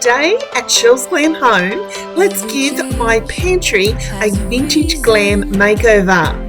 Today at Chelle's Glam Home, let's give my pantry a vintage glam makeover.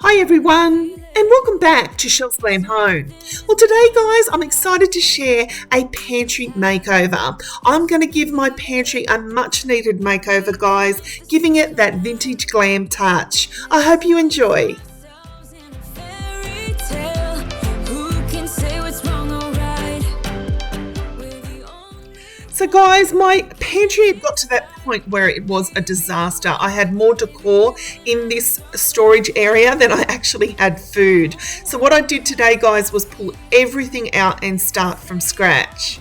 Hi everyone, and welcome back to Chelle's Glam Home. Well, today guys, I'm excited to share a pantry makeover. I'm going to give my pantry a much needed makeover, guys, giving it that vintage glam touch. I hope you enjoy. So guys, my pantry had got to that point where it was a disaster. I had more decor in this storage area than I actually had food. So what I did today, guys, was pull everything out and start from scratch.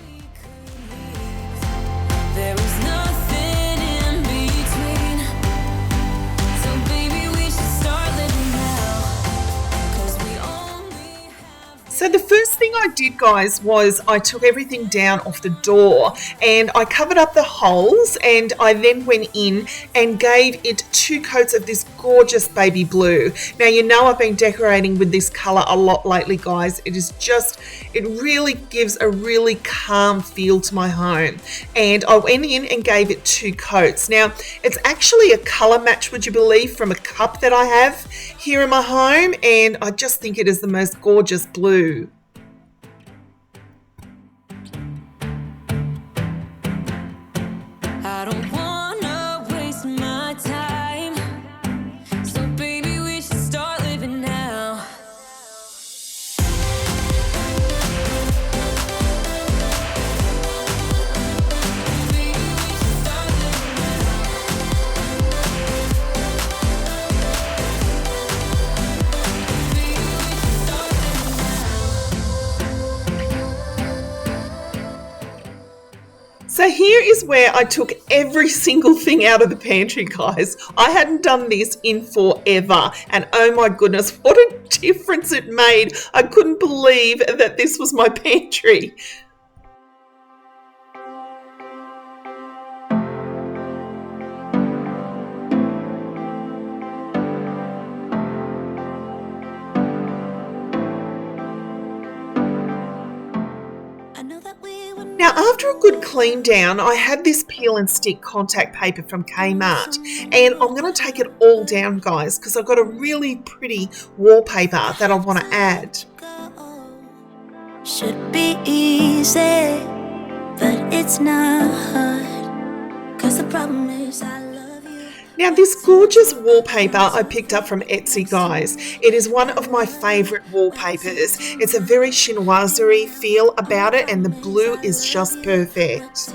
So the first thing I did, guys, was I took everything down off the door and I covered up the holes, and I then went in and gave it 2 coats of this gorgeous baby blue. Now, you know I've been decorating with this colour a lot lately, guys. It really gives a really calm feel to my home. And I went in and gave it 2 coats. Now, it's actually a colour match, would you believe, from a cup that I have here in my home, and I just think it is the most gorgeous blue. I don't wanna waste my time, so baby we should start living now. So here is where I took every single thing out of the pantry, guys. I hadn't done this in forever, and oh my goodness, what a difference it made. I couldn't believe that this was my pantry. Now, after a good clean down, I had this peel and stick contact paper from Kmart, and I'm going to take it all down, guys, because I've got a really pretty wallpaper that I want to add. Should be easy, but it's not, 'cause the problem is I love you. Now, this gorgeous wallpaper I picked up from Etsy, guys. It is one of my favourite wallpapers. It's a very chinoiserie feel about it, and the blue is just perfect.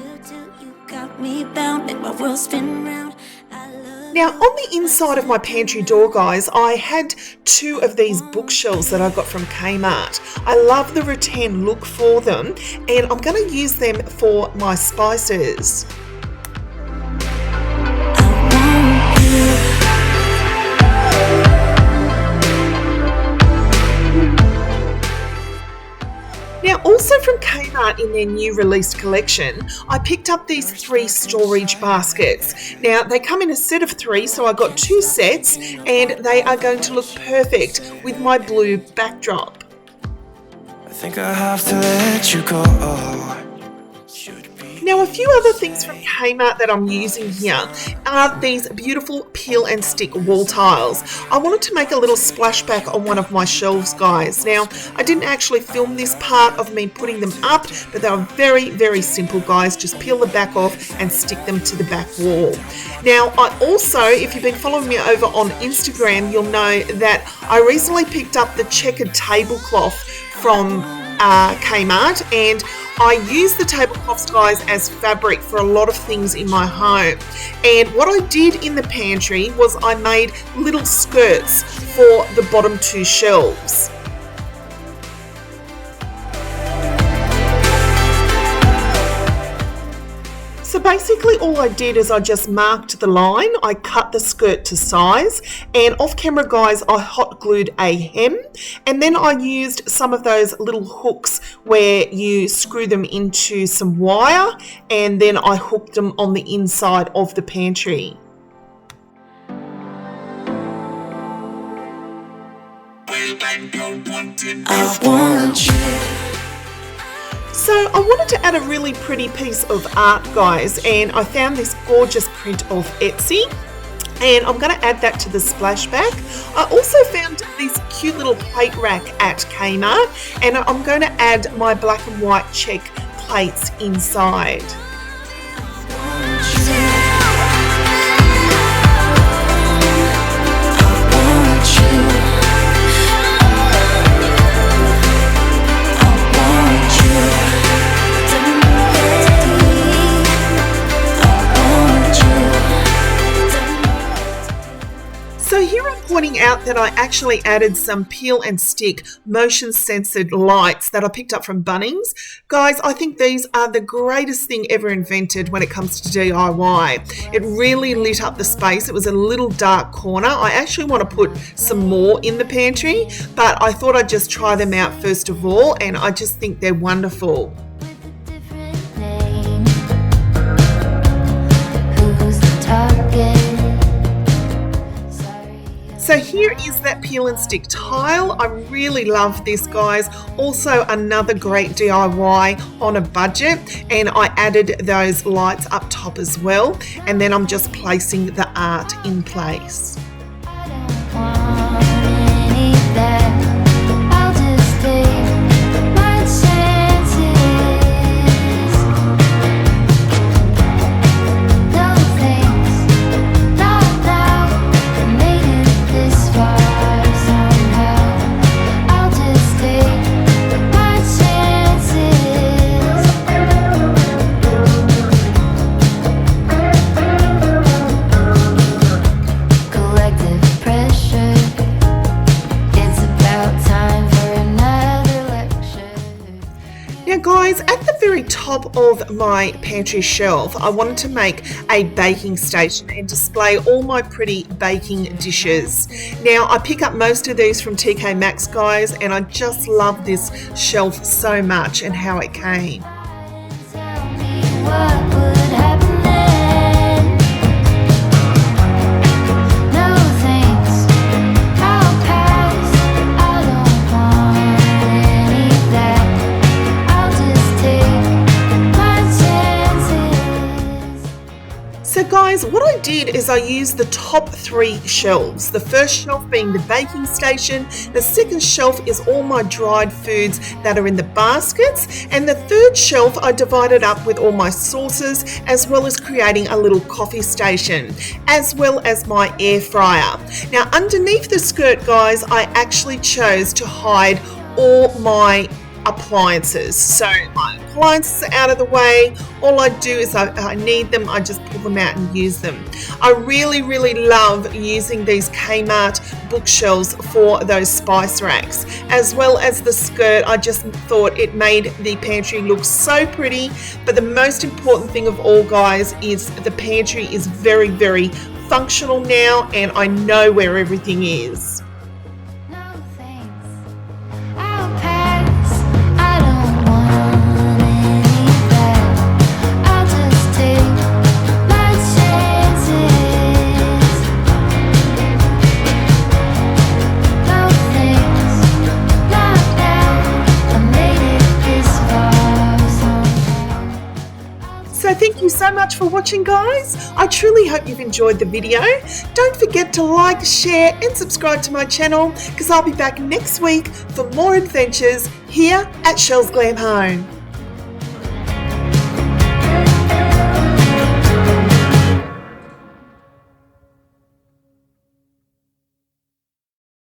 Now, on the inside of my pantry door, guys, I had 2 of these bookshelves that I got from Kmart. I love the rattan look for them, and I'm going to use them for my spices. Now, also from Kmart in their new released collection, I picked up these 3 storage baskets. Now, they come in a set of 3, so I got 2 sets, and they are going to look perfect with my blue backdrop. I think I have to let you go. Now, a few other things from Kmart that I'm using here are these beautiful peel and stick wall tiles. I wanted to make a little splashback on one of my shelves, guys. Now, I didn't actually film this part of me putting them up, but they were very, very simple, guys. Just peel the back off and stick them to the back wall. Now, I also, if you've been following me over on Instagram, you'll know that I recently picked up the checkered tablecloth from Kmart, and I use the tablecloths, guys, as fabric for a lot of things in my home. And what I did in the pantry was I made little skirts for the bottom two shelves. So basically all I did is I just marked the line, I cut the skirt to size, and off camera, guys, I hot glued a hem, and then I used some of those little hooks where you screw them into some wire, and then I hooked them on the inside of the pantry. I want you. So I wanted to add a really pretty piece of art, guys, and I found this gorgeous print of Etsy, and I'm going to add that to the splashback. I also found this cute little plate rack at Kmart, and I'm going to add my black and white check plates inside. So here I'm pointing out that I actually added some peel and stick motion censored lights that I picked up from Bunnings. Guys, I think these are the greatest thing ever invented when it comes to DIY. It really lit up the space. It was a little dark corner. I actually want to put some more in the pantry, but I thought I'd just try them out first of all, and I just think they're wonderful. So here is that peel and stick tile. I really love this, guys. Also another great DIY on a budget, and I added those lights up top as well, and then I'm just placing the art in place. Guys, at the very top of my pantry shelf, I wanted to make a baking station and display all my pretty baking dishes. Now, I pick up most of these from TK Maxx, guys, and I just love this shelf so much and how it came. So guys, what I did is I used the top three shelves. The first shelf being the baking station, the second shelf is all my dried foods that are in the baskets, and the third shelf I divided up with all my sauces, as well as creating a little coffee station, as well as my air fryer. Now underneath the skirt, guys, I actually chose to hide all my appliances. So my appliances are out of the way. All I do is I need them, I just pull them out and use them. I really, really love using these Kmart bookshelves for those spice racks, as well as the skirt. I just thought it made the pantry look so pretty. But the most important thing of all, guys, is the pantry is very, very functional now, and I know where everything is. So So thank you so much for watching, guys. I truly hope you've enjoyed the video. Don't forget to like, share and subscribe to my channel because I'll be back next week for more adventures here at Chelle's Glam Home.